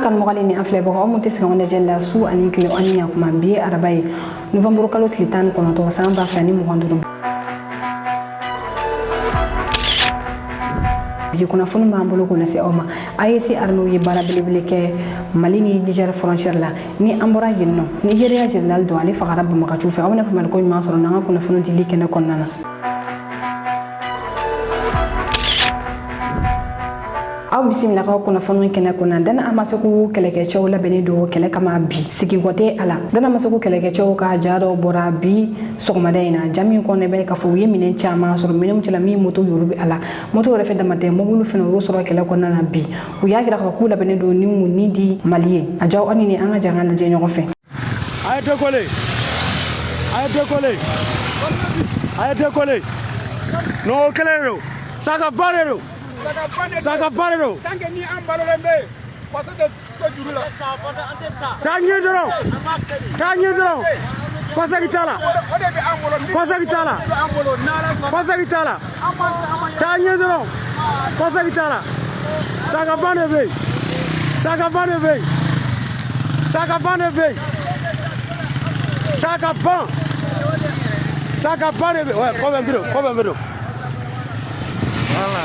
kan mɔgɔlen ni an filɛ bagaw mun tɛ se ka lajɛ la su ani kile ani ya kuma bi arabaye novembre kalo tile 19 san 2025 bi kunnafoni b'an bolo ko lase aw ma AEC armée ye baara belebele kɛ Mali ni Niger frontière la ni an bɔra yen nɔ Nigeria général don ale fagara Bamagaciu fɛ aw bɛna faamuyali ko ɲuman sɔrɔ n'an ka kunnafoni dili kɛnɛ kɔnɔna na. aw bisimila ka kunnafoni kɛnɛ kɔnɔ dana amaseko kɛlɛkɛcɛw labɛnnen don kɛlɛ kama bi sigikɔtɛ ala dana amaseko kɛlɛkɛcɛw ka jaro bɔra bi sɔgɔmada in na jami kɔnɔ bɛ ka fɔ u ye minɛn caman sɔrɔ minɛnw cɛla min moto yoro bi ala moto yɛrɛ fɛ damatɛ mobile fɛnɛ u sɔrɔ kɛlɛ kɔnɔna na bi u y'a jira ka k'u labɛnnen don ni mun ni di Mali ye a jaw ani ni an ka janga lajɛ ɲɔgɔn fɛ a ye décoller no kelero saka barero tanke ni an balolen be parce que ko juru la tangi doro kosaki tala tangi doro kosaki tala saka bane be ouais combien biro voilà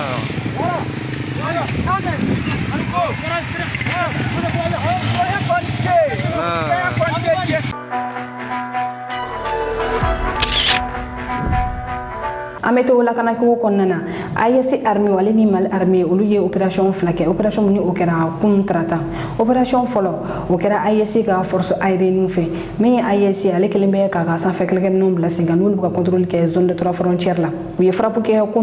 Ameto la kana ko konnana AEC armée wala ni Mali armée olu ye opération flake opération ni o kɛra contrata opération folo o kɛra AEC ka force aérienne fait mais AEC ale kelen bɛ ka sanfɛ kɛlɛkɛminɛw bila sen kan n'olu ka contrôle kɛ zone de 3 frontières la u ye frappe kɛ ko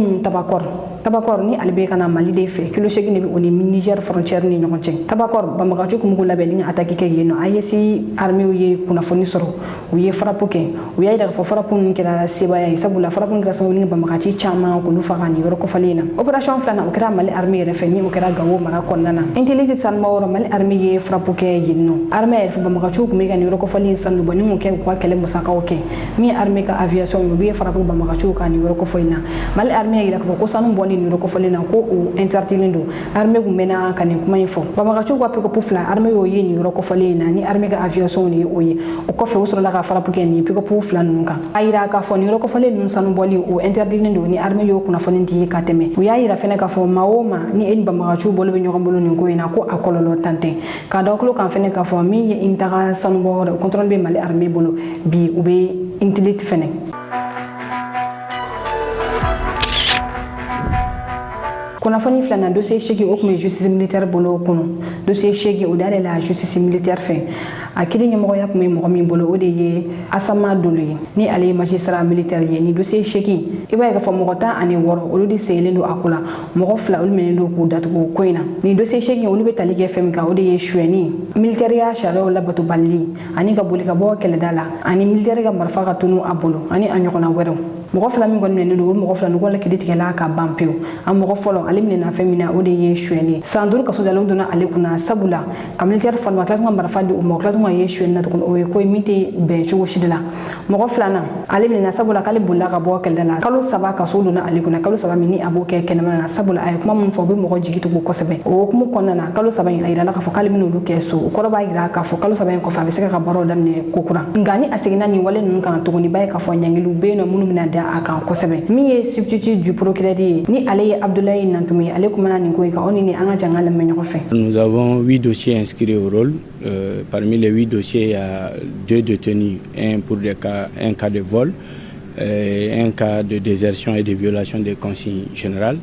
Tabakor ni ale bɛ kana Mali de fɛ kilo 8 ne bi o ni Niger frontière ni ɲɔgɔn cɛ Tabakor Bamagaciu kun labɛn ni attaque kɛ yen no AEC armée ye kunnafoni sɔrɔ u ye frappe kɛ u y'a jira ka fɔ frappe ni kɛra sebaya ye sabula frappe ni kɛra sababu Bamagaci caman k'olu faga ni yɔrɔ kɔfɛlen na opération filanan o kɛra Mali armée yɛrɛ fɛ ni o kɛra Gawo mara kɔnɔna na intelligence sanuma wɔɔrɔ Mali armée ye frappe kɛ yen nɔ armée yɛrɛ fɛ Bamagaciu kun bɛ ka ni yɔrɔ kɔfɛlen sanu bɔ ni mun kɛ u ka kɛlɛ musakaw kɛ min armée ka aviation u bɛ frappe Bamagaciu ka ni yɔrɔ kɔfɛlen na Mali armée yɛrɛ ka fɔ ko sanu bɔ ni yɔrɔ kɔfɛlen na ko o interdilen don armée kun bɛna ka nin kuma in fɔ Bamagaciu ka pick-up fila armée y'o ye ni yɔrɔ kɔfɛlen na ni armée ka aviation ni o ye o kɔfɛ u sɔrɔla ka frappe kɛ ni pick-up fila ninnu kan a yira k'a fɔ ni yɔrɔ kɔfɛlen ninnu sanu bɔli o interdilen don ni armée y'o kunnafoni di ka tɛmɛ u y'a yira fɛnɛ k'a fɔ maa o maa ni e ni Bamagaciu bolo bɛ ɲɔgɔn bolo nin ko in na ko a kɔlɔlɔ tan tɛ k'a da tulo kan fɛnɛ k'a fɔ min ye intaga sanubɔ o contrôle bɛ Mali armée bolo bi u bɛ intelligence fɛnɛ kunnafoni filanan dossier cheki o kun bɛ justice militaire bolo kɔnɔ dossier cheki o dale la justice militaire fɛ a kiri ɲɛmɔgɔya kun bɛ mɔgɔ min bolo o de ye Asama Dolo ye ni ale ye magistrat militaire ye ni dossier cheki i b'a ye k'a fɔ mɔgɔ 16 olu de segilen don a ko la mɔgɔ 2 olu minɛnen don k'u datugu ko in na ni dossier cheki olu bɛ tali kɛ fɛn min kan o de ye suɲɛni militaire sariyaw labatobali ani ka boli ka bɔ kɛlɛda la ani militaire ka marifa ka tunu a bolo ani a ɲɔgɔnna wɛrɛw mɔgɔ 2 min kɔni minɛnen don o mɔgɔ 2 ɲɔgɔn la kiiri tigɛla ka ban pewu a mɔgɔ fɔlɔ ale minɛna fɛn min na o de ye suɲɛni san 5 kaso dalen donna ale kunna sabula ka militaire fɔlɔ tila tun ka marifa di o mɔgɔ tila tun ka ye suɲɛni na tuguni o ye ko min tɛ bɛn cogo si de la mɔgɔ 2nan ale minɛna sabula k'ale bolila ka bɔ kɛlɛda la kalo 3 kaso donna ale kunna kalo 3 min ni a b'o kɛ kɛnɛmana na sabula a ye kuma min fɔ o bɛ mɔgɔ jigi tugu kosɛbɛ o hukumu kɔnɔna na kalo 3 in a yirala k'a fɔ k'ale bɛna olu kɛ so o kɔrɔ b'a yira k'a fɔ kalo 3 in kɔfɛ a bɛ se ka baaraw daminɛ ko kura nka ni a seginna nin wale ninnu kan tuguni b'a ye k'a fɔ ɲangiliw bɛ yen nɔ minnu bɛna da a kan kosɛbɛ min ye substitut du procureur ye ni ale ye Abdoulaye Nantoumé ale kumana nin ko in kan o ni an ka janga lamɛn ɲɔgɔn fɛ. Nous avons 8 dossiers inscrits au rôle. Parmi les 8 dossiers, il y a 2 détenus, un pour un cas de vol, un cas de désertion et de violation des consignes générales.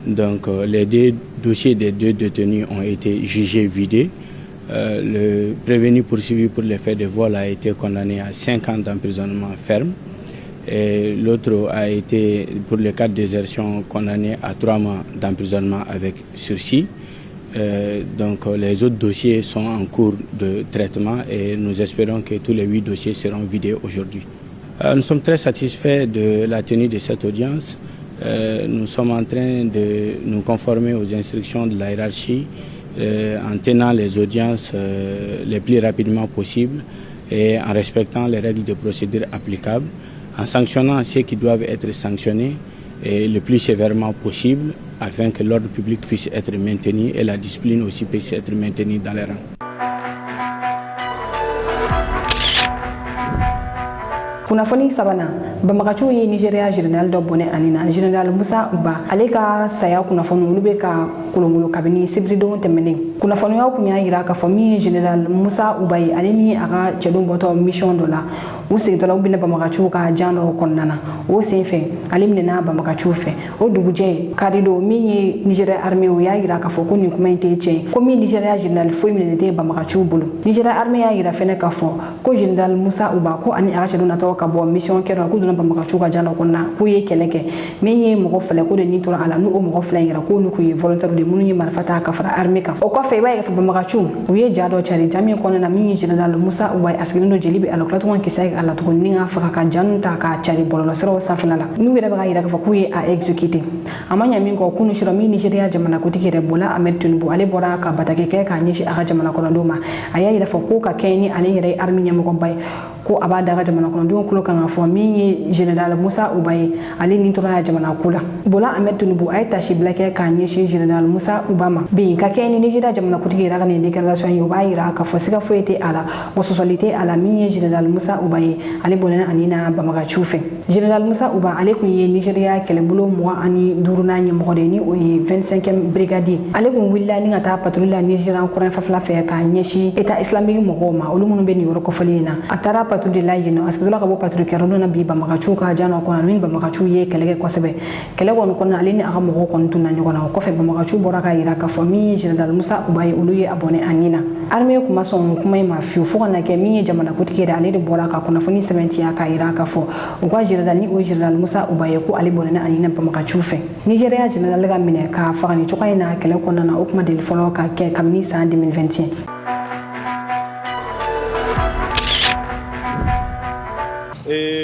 Donc les 2 dossiers des 2 détenus ont été jugés vidés. Le prévenu poursuivi pour les faits de vol a été condamné à 5 ans d'emprisonnement ferme. Et l'autre a été, pour le cas de désertion, condamné à 3 mois d'emprisonnement avec sursis. Donc les autres dossiers sont en cours de traitement et nous espérons que tous les 8 dossiers seront vidés aujourd'hui. Nous sommes très satisfaits de la tenue de cette audience. Nous sommes en train de nous conformer aux instructions de la hiérarchie en tenant les audiences les plus rapidement possible et en respectant les règles de procédure applicables, en sanctionnant ceux qui doivent être sanctionnés et le plus sévèrement possible afin que l'ordre public puisse être maintenu et la discipline aussi puisse être maintenue dans les rangs. kunnafoni sabana bamagachu ye Nigeria general do bone anina general Musa Uba ale ka saya kunnafoni olu be ka kolongolo kabini sibridon temene kunnafoni ya kunya yira ka fami general Musa Uba ale ni aga cedon boto mission do la o se to la ubina bamagachu ka jano konnana o se fe ale minena bamagachu fe o duguje kadido mi Nigeria army o ya yira ka foko ni kuma inte che ko mi Nigeria general foi minete bamagachu bulu Nigeria army ya yira fene ka fo ko general Musa Uba ko ani aga cedon na to ka bo mission kero ko dona bamagachu ka jano konna ko ye keleke mi mo fele ko de ni to ala nu o mo fele yira ko nu ko ye volontaire de munu ye marfata ka fara army ka o ko fe ba ye fa bamagachu o ye jado chari jami ko na mi general Musa Uba asgino jelibi aloklat wan kisai ala to ni nga fa ka janta ka chari bololo sero safilala nu yira ba yira ka fa ko ye a execute amanya min ko kunu shiro mi Nigeria jamana ko tikere bola Ahmed Tinubu ale bora ka batake ke ka nyishi aga jamana ko ndoma aya yira fa ko ka keni ale yira army nyamo ko bay ko abada ga jamana ko ndo kulo kan fo mi general Musa Ubaye ali ni tora jamana kula bola Ahmed Tinubu ay tashi blake ka nyishi general Musa Ubama bi ka keni Nigeria jamana ko tikere ga ne declaration yo bayira ka fo siga foete ala o société ala mi general Musa Ubaye ali bolena anina bamaga chufe general Musa Uba ale kun ye Nigeria kele bulo mo ani duruna nyi mo de ni o 25e brigadier ale kun willa ni ngata patrouille Nigeria ko ren fa fla fe ka nyishi eta islamique mo goma olumun be ni yoro ko folina atara patrouille la yino asbidula ka bo patrouille kero na bi bamaga chu ka jano ko nan bamaga chu ye kele ko sebe kele won ko na ale ni aga mo ko ntuna nyogo na ko fe bamaga chu bora ka ira ka fami general Musa Ubaye oluye abone anina armée kuma son kuma ma fiu fo na ke mi jamana ko tikere ale de bora ka kuna foni 70 ya ka ira ka fo o kwa general ni o general Musa Ubaye ko ale bolena anina bamaga chu fe Nigeria general ga mine ka fa ni chuka ina kele ko na o kuma del folo ka ke kamni sa 2021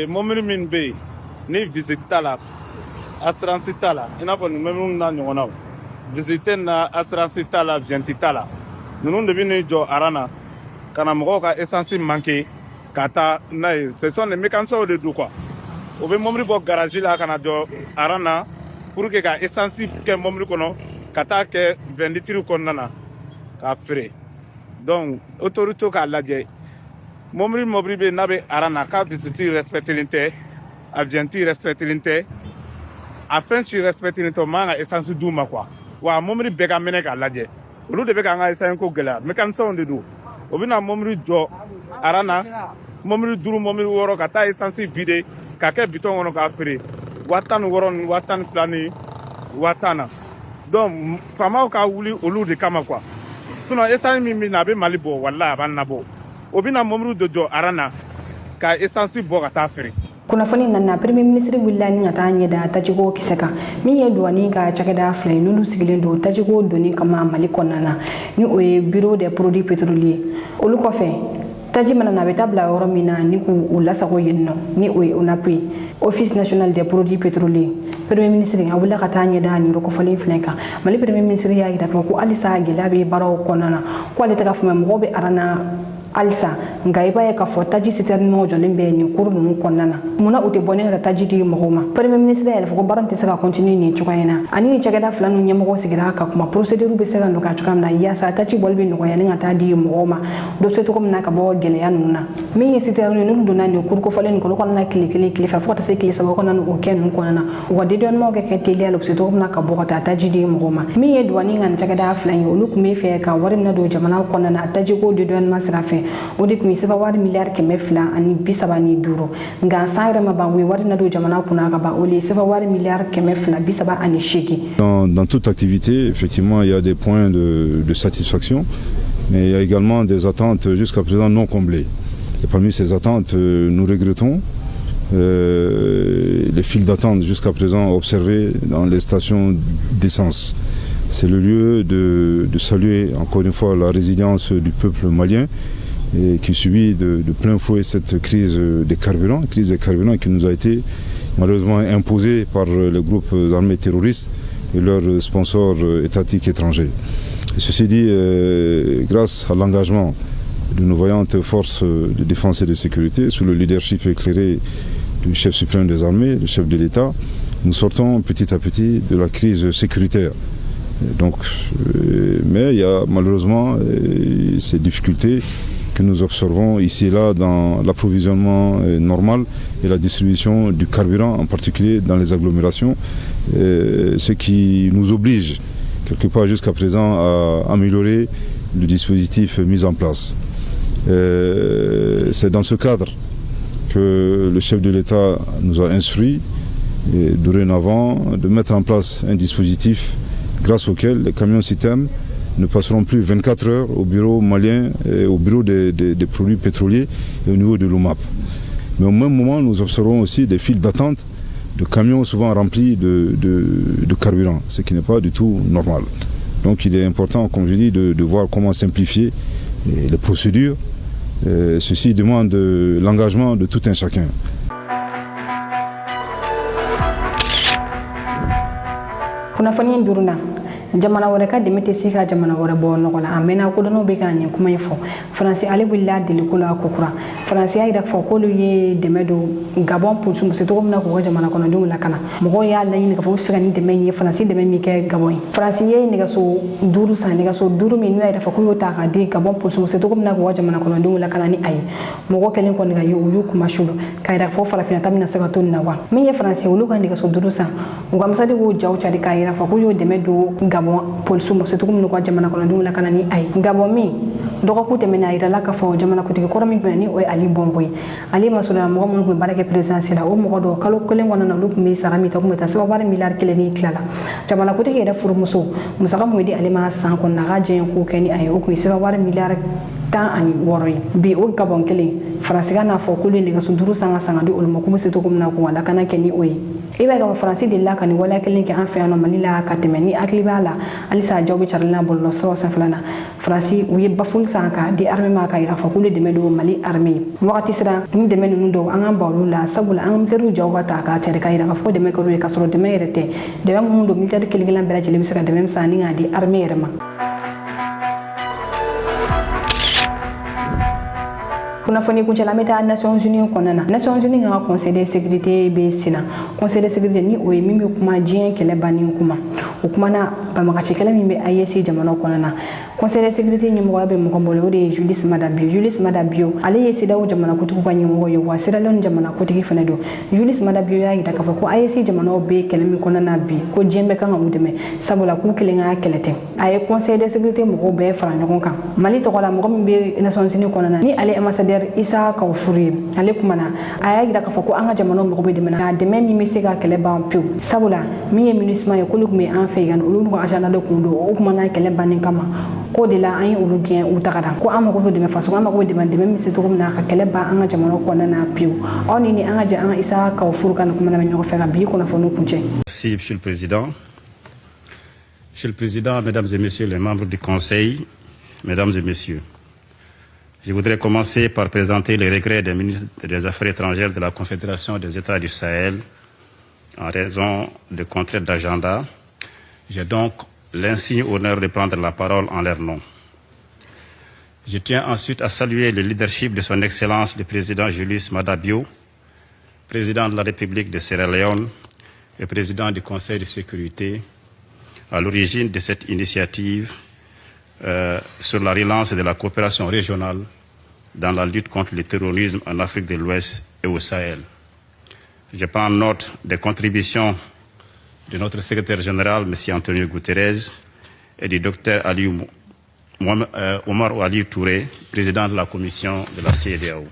momiri min be ni visite la assurance tala ina ko memun na nyona visite na assurance tala vienti tala nunu de bini jo arana kana mo ka essence manqué kata na ce sont les mécaniciens de du quoi o be momiri bo garage la kana jo arana pour que ka essence ke momiri kono kata ke 20 litres konna ka frais donc autorité ka laje momri be nabe arana ka visiti respectelinte abjenti respectelinte afin si respectelinte manga essence duma quoi wa momri be ka mene ka laje olu de be ka nga essence ko gela mécanicien de do obina momri jo arana momri duru momri woro ka ta essence vide ka ke biton wono ka fere watan woron watan flani watana donc fama ka wuli olu de kama quoi sinon essence mi na be malibo wallahi ban nabo obina momru dojo arana ka essence bo ka ta fere kuna foni na premier ministre willani ngata nyeda tajigo kiseka mi ye duwani ka chakeda flay nulu sigilendo tajigo doni kama maliko nana ni o bureau des produits pétroliers olu ko fe taji mana na betabla oro mina ni ku ulasa ko yenno ni o onapui office national des produits pétroliers premier ministre ngabula kata nyeda ni roko fali flenka mali premier ministre ya ida ko alisa gilabe baro konana ko ale taka fuma mo be arana alsa ngaiba ya ka fo taji siterno jolembe ni kurunu konnana muna ute bonera taji di mohoma premier ministre ya fo baram tisaka continue ni chukayena ani ni chagada flanu nyamo sigira ka kuma procedure be sega ndo ka chukamna ya sa taji bolbe no ya ngata di mohoma do seto kom na ka bo gele ya nuna mi siterno no do nani kurko falen ko konna kili fa fo ta se kili sabo konna no ken konna o de don mo ke tele ya lo seto kom na ka bo ta taji di mohoma mi ye duwani ngan chagada flan yo lukume fe ka warim na do jamana konna na taji ko de don masrafe odi kumi seba wari miliyar keme fila ani bisaba ni duro nga sayre ma bangwe wari na do jamana kuna ka ba oli seba wari miliyar keme fila bisaba ani shiki. Dans toute activité, effectivement, il y a des points de satisfaction, mais il y a également des attentes jusqu'à présent non comblées. Et parmi ces attentes, nous regrettons les files d'attente jusqu'à présent observées dans les stations d'essence. C'est le lieu de saluer encore une fois la résilience du peuple malien et qui subit de plein fouet cette crise des carburants qui nous a été malheureusement imposée par les groupes armés terroristes et leurs sponsors étatiques étrangers. Et ceci dit, grâce à l'engagement de nos vaillantes forces de défense et de sécurité, sous le leadership éclairé du chef suprême des armées, le chef de l'État, nous sortons petit à petit de la crise sécuritaire. Donc, mais il y a malheureusement ces difficultés que nous observons ici et là dans l'approvisionnement normal et la distribution du carburant, en particulier dans les agglomérations, ce qui nous oblige quelque part jusqu'à présent à améliorer le dispositif mis en place. C'est dans ce cadre que le chef de l'État nous a instruit dorénavant de mettre en place un dispositif grâce auquel les camions-citernes ne passeront plus 24 heures au bureau malien et au bureau des produits pétroliers et au niveau de l'OMAP. Mais au même moment, nous observons aussi des files d'attente de camions souvent remplis de carburant, ce qui n'est pas du tout normal. Donc il est important, comme je dis, de voir comment simplifier les procédures. Ceci demande l'engagement de tout un chacun. Kunnafoni duruna jamana wɛrɛ ka dɛmɛ tɛ se ka jamana wɛrɛ bɔ nɔgɔ la a mɛnna kodɔnnaw bɛ ka nin kuma in fɔ faransi ale wulila deliko la kokura faransi y'a yira fɔ k'olu ye dɛmɛ don gabɔn polisiw ma se cogo min na k'u ka jamana kɔnɔdenw lakana mɔgɔw y'a laɲini k'a fɔ u bɛ fɛ ka nin dɛmɛ in ye faransi dɛmɛ min kɛ gabɔn ye faransi ye nɛgɛso 5 san nɛgɛso 5 min n'u y'a yira fɔ k'u y'o ta k'a di gabɔn polisiw ma se cogo min na k'u ka jamana kɔnɔdenw lakana ni a ye mɔgɔ kɛlen kɔni ka ye u y'u kuma su k'a yira fɔ farafinna ta bɛna se ka to nin na wa min ye faransi olu ka nɛgɛso 5 san u ka masadi k'o jaw cari k'a yira fɔ k'u y'o dɛmɛ don gabɔn polisiw ma se cogo min na k'u ka jamana kɔnɔdenw lakana ni a ye gabɔn min dɔgɔkun tɛmɛna a yirala k'a fɔ jamanakutigi kɔrɔ min bɛna ni o ye ali bɔnko ye ale masuruyala mɔgɔ minnu tun bɛ baara kɛ perezidansi la o mɔgɔ dɔw kalo kelen kɔnɔna na olu tun bɛ sara min ta kun bɛ taa sababari miliyari 1 ni tilala jamanakutigi yɛrɛ furumuso musaka mun bɛ di ale ma san kɔnɔna a ka diɲɛ ko kɛ ni a ye o tun ye sababari miliyari 16 ye bi o gabɔn kelen faransi ka n'a fɔ k'olu ye nɛgɛso 5 san ka sanga di olu ma k'u bɛ se cogo min na k'u ka lakana kɛ ni o ye i b'a ye k'a fɔ faransi delila ka nin waleya kelen kɛ an fɛ yan nɔ mali la ka tɛmɛ ni hakili b'a la halisa a jaw bɛ carinna bɔlɔlɔsiraw sanfɛla na faransi u ye bafuli san ka di armée ma ka yira fɔ k'olu dɛmɛ don mali armée ye wagati sera ni dɛmɛ ninnu dɔw an k'an ban olu la sabula an ka militaires jaw ka ta k'a cari ka yira k'a fɔ ko dɛmɛ kɛr'u ye k'a sɔrɔ dɛmɛ yɛrɛ tɛ dɛmɛ minnu don militaire kelen kelen bɛɛ lajɛlen bɛ se ka dɛmɛ min san ni k'a di armée yɛrɛ ma kunnafoni kuncɛla an bɛ taa Nations Unies kɔnɔna na Nations Unies ka conseil de sécurité bɛ sen na conseil de sécurité ni o ye min bɛ kuma diɲɛ kɛlɛ bannen kuma o kumana banbagaci kɛlɛ min bɛ AES jamanaw kɔnɔna na conseil de sécurité ɲɛmɔgɔya bɛ mɔgɔ bolo o de ye Julius Maada Bio Julius Maada Bio ale ye CEDEAO jamanakuntigi ka ɲɛmɔgɔ ye wa Sierra Leone jamanakuntigi fana don Julius Maada Bio y'a yira k'a fɔ ko AES jamanaw bɛ kɛlɛ min kɔnɔna na bi ko diɲɛ bɛɛ kan ka u dɛmɛ sabula k'u kelen ka kɛlɛ tɛ a ye conseil de sécurité mɔgɔw bɛɛ fara ɲɔgɔn kan Mali tɔgɔ la mɔgɔ min bɛ Nations Unies kɔnɔna na ni ale ambassadeur Isa Kawufuru ye ale kumana a y'a yira k'a fɔ ko an ka jamanaw mɔgɔ bɛ dɛmɛ na dɛmɛ min bɛ se ka kɛlɛ ban pewu sabula min ye MINUSMA ye k'olu tun bɛ an fɛ yan olu n'u ka agenda de tun don o kumana kɛlɛ bannen kama k'o de la an ye olu gɛn u tagara ko an mago bɛ dɛmɛ faso an mago bɛ dɛmɛ min bɛ se cogo min na ka kɛlɛ ban an ka jamanaw kɔnɔna na pewu aw ni an ka jɛ an ka Isa Kawufuru ka nin kuma lamɛn ɲɔgɔn fɛ ka bi kunnafoniw kuncɛ. Merci, Monsieur le Président. Monsieur le Président, Mesdames et Messieurs les membres du Conseil, Mesdames et Messieurs, je voudrais commencer par présenter les regrets des ministres des Affaires étrangères de la Confédération des États du Sahel en raison de contraintes d'agenda. J'ai donc l'insigne honneur de prendre la parole en leur nom. Je tiens ensuite à saluer le leadership de son Excellence le Président Julius Maada Bio, Président de la République de Sierra Leone et Président du Conseil de sécurité, à l'origine de cette initiative sur la relance de la coopération régionale dans la lutte contre le terrorisme en Afrique de l'Ouest et au Sahel. Je prends note des contributions de notre secrétaire général, M. Antonio Guterres, et du Dr Omar Aliou Touré, président de la commission de la CEDEAO.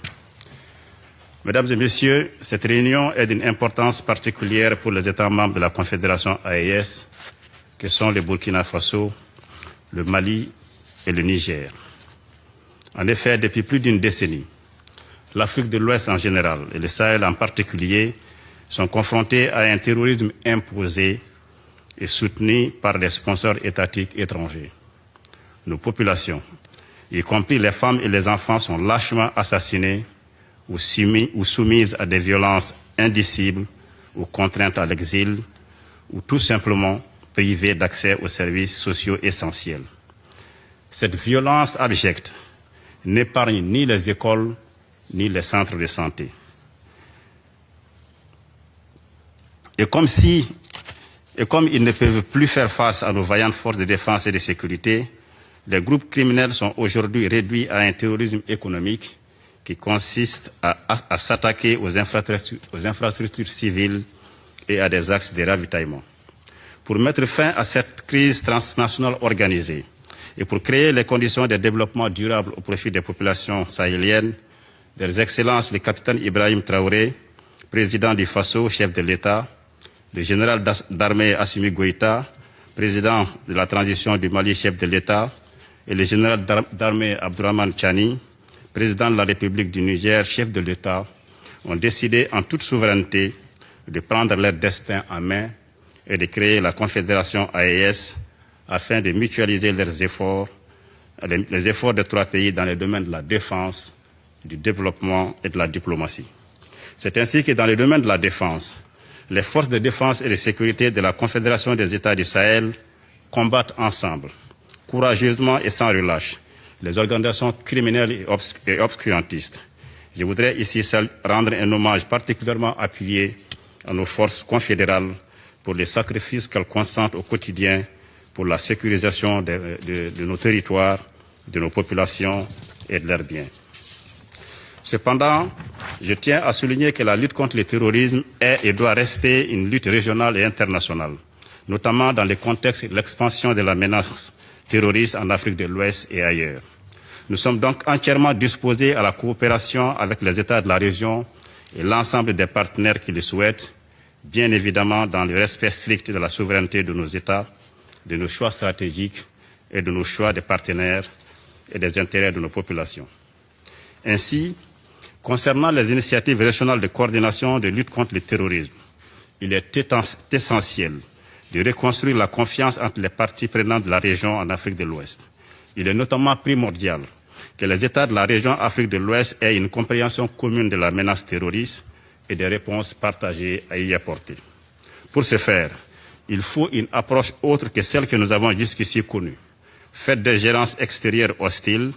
Mesdames et Messieurs, cette réunion est d'une importance particulière pour les États membres de la Confédération AES, que sont le Burkina Faso, le Mali et le Niger. En effet, depuis plus d'une décennie, l'Afrique de l'Ouest en général et le Sahel en particulier sont confrontés à un terrorisme imposé et soutenu par des sponsors étatiques étrangers. Nos populations, y compris les femmes et les enfants, sont lâchement assassinées ou soumises à des violences indicibles ou contraintes à l'exil ou tout simplement privées d'accès aux services sociaux essentiels. Cette violence abjecte n'épargne ni les écoles ni les centres de santé. Et comme ils ne peuvent plus faire face à nos vaillantes forces de défense et de sécurité, Les groupes criminels sont aujourd'hui réduits à un terrorisme économique qui consiste à s'attaquer aux infrastructures civiles et à des axes de ravitaillement. Pour mettre fin à cette crise transnationale organisée et pour créer les conditions de développement durable au profit des populations sahéliennes, des excellences le capitaine Ibrahim Traoré, président du Faso, chef de l'État, le général d'armée Assimi Goïta, président de la transition du Mali, chef de l'État, et le général d'armée Abdourahmane Tchani, président de la République du Niger, chef de l'État, ont décidé en toute souveraineté de prendre leur destin en main et de créer la Confédération AES afin de mutualiser leurs efforts, les efforts des trois pays dans les domaines de la défense, du développement et de la diplomatie. C'est ainsi que dans le domaine de la défense, les forces de défense et de sécurité de la Confédération des États du Sahel combattent ensemble, courageusement et sans relâche, les organisations criminelles et obscurantistes. Je voudrais ici rendre un hommage particulièrement appuyé à nos forces confédérales pour les sacrifices qu'elles consentent au quotidien pour la sécurisation de nos territoires, de nos populations et de leurs biens. Cependant, je tiens à souligner que la lutte contre le terrorisme est et doit rester une lutte régionale et internationale, notamment dans le contexte de l'expansion de la menace terroriste en Afrique de l'Ouest et ailleurs. Nous sommes donc entièrement disposés à la coopération avec les États de la région et l'ensemble des partenaires qui le souhaitent, bien évidemment dans le respect strict de la souveraineté de nos États, de nos choix stratégiques et de nos choix de partenaires et des intérêts de nos populations. Ainsi, concernant les initiatives régionales de coordination de lutte contre le terrorisme, il est essentiel de reconstruire la confiance entre les parties prenantes de la région en Afrique de l'Ouest. Il est notamment primordial que les États de la région Afrique de l'Ouest aient une compréhension commune de la menace terroriste et des réponses partagées à y apporter. Pour ce faire, il faut une approche autre que celle que nous avons jusqu'ici connue, faite d'ingérences extérieures hostiles,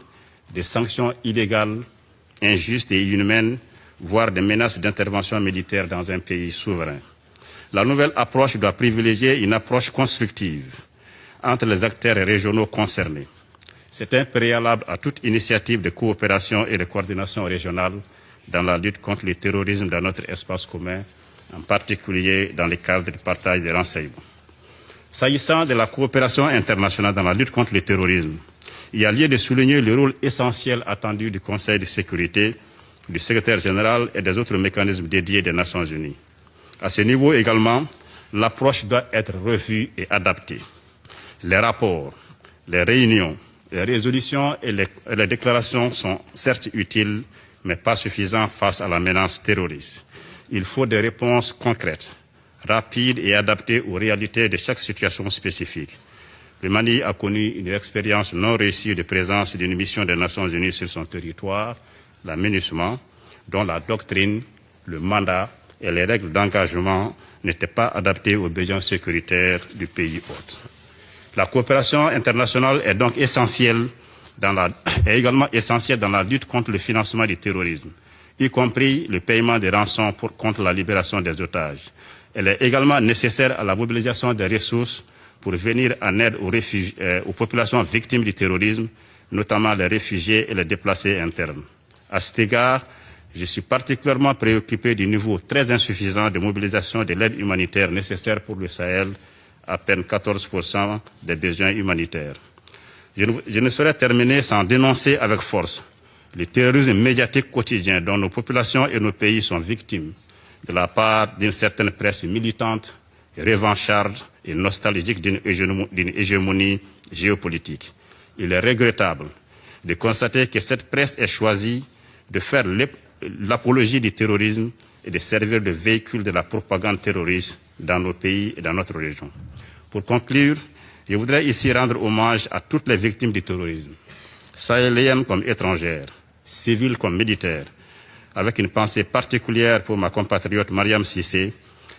des sanctions illégales, injustes et inhumaines, voire des menaces d'intervention militaire dans un pays souverain. La nouvelle approche doit privilégier une approche constructive entre les acteurs régionaux concernés. C'est un préalable à toute initiative de coopération et de coordination régionale dans la lutte contre le terrorisme dans notre espace commun, en particulier dans le cadre du partage des renseignements. S'agissant de la coopération internationale dans la lutte contre le terrorisme, il y a lieu de souligner le rôle essentiel attendu du Conseil de sécurité, du secrétaire général et des autres mécanismes dédiés des Nations unies. À ce niveau également, l'approche doit être revue et adaptée. Les rapports, les réunions, les résolutions et les déclarations sont certes utiles, mais pas suffisants face à la menace terroriste. Il faut des réponses concrètes, rapides et adaptées aux réalités de chaque situation spécifique. Le Mali a connu une expérience non réussie de présence d'une mission des Nations unies sur son territoire, la MINUSMA, dont la doctrine, le mandat et les règles d'engagement n'étaient pas adaptées aux besoins sécuritaires du pays hôte. La coopération internationale est donc également essentielle dans la lutte contre le financement du terrorisme, y compris le paiement des rançons contre la libération des otages. Elle est également nécessaire à la mobilisation des ressources pour venir en aide aux populations victimes du terrorisme, notamment les réfugiés et les déplacés internes. À cet égard, je suis particulièrement préoccupé du niveau très insuffisant de mobilisation de l'aide humanitaire nécessaire pour le Sahel, à peine 14% des besoins humanitaires. Je ne saurais terminer sans dénoncer avec force le terrorisme médiatique quotidien dont nos populations et nos pays sont victimes de la part d'une certaine presse militante, revancharde et nostalgique d'une hégémonie géopolitique. Il est regrettable de constater que cette presse ait choisi de faire l'apologie du terrorisme et de servir de véhicule de la propagande terroriste dans nos pays et dans notre région. Pour conclure, je voudrais ici rendre hommage à toutes les victimes du terrorisme, sahéliennes comme étrangères, civiles comme militaires, avec une pensée particulière pour ma compatriote Mariam Cissé,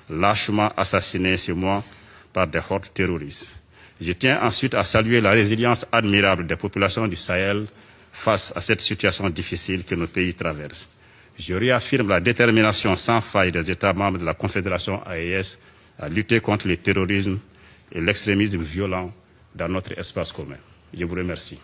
lâchement assassinée chez moi par des hordes terroristes. Je tiens ensuite à saluer la résilience admirable des populations du Sahel face à cette situation difficile que nos pays traversent. Je réaffirme la détermination sans faille des États membres de la Confédération AES à lutter contre le terrorisme et l'extrémisme violent dans notre espace commun. Je vous remercie.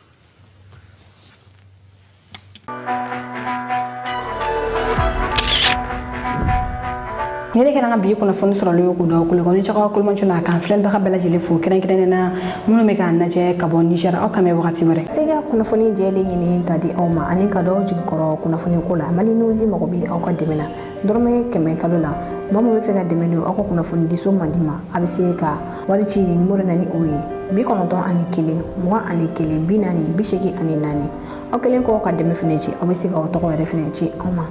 Nere kena bi kuna fon soro le ko do ko ni chaka ko man chuna kan flen ba bela jele fo kenen kenen na munu me kan na je ka bon Niger o kame wakati bare sega kuna foni jele ni gadi o ma ani ka do jigi koro kuna foni ko la mali nuzi mako bi o ko demena dorme keme kalula mamo be fega demeno o ko kuna foni diso mandima abise ka wali ci ni mura nani oyi bi kono don ani kile mo ani kile binani bisheki ani nani o kelen ko ka deme feneji o be se ka o to ko re feneji o ma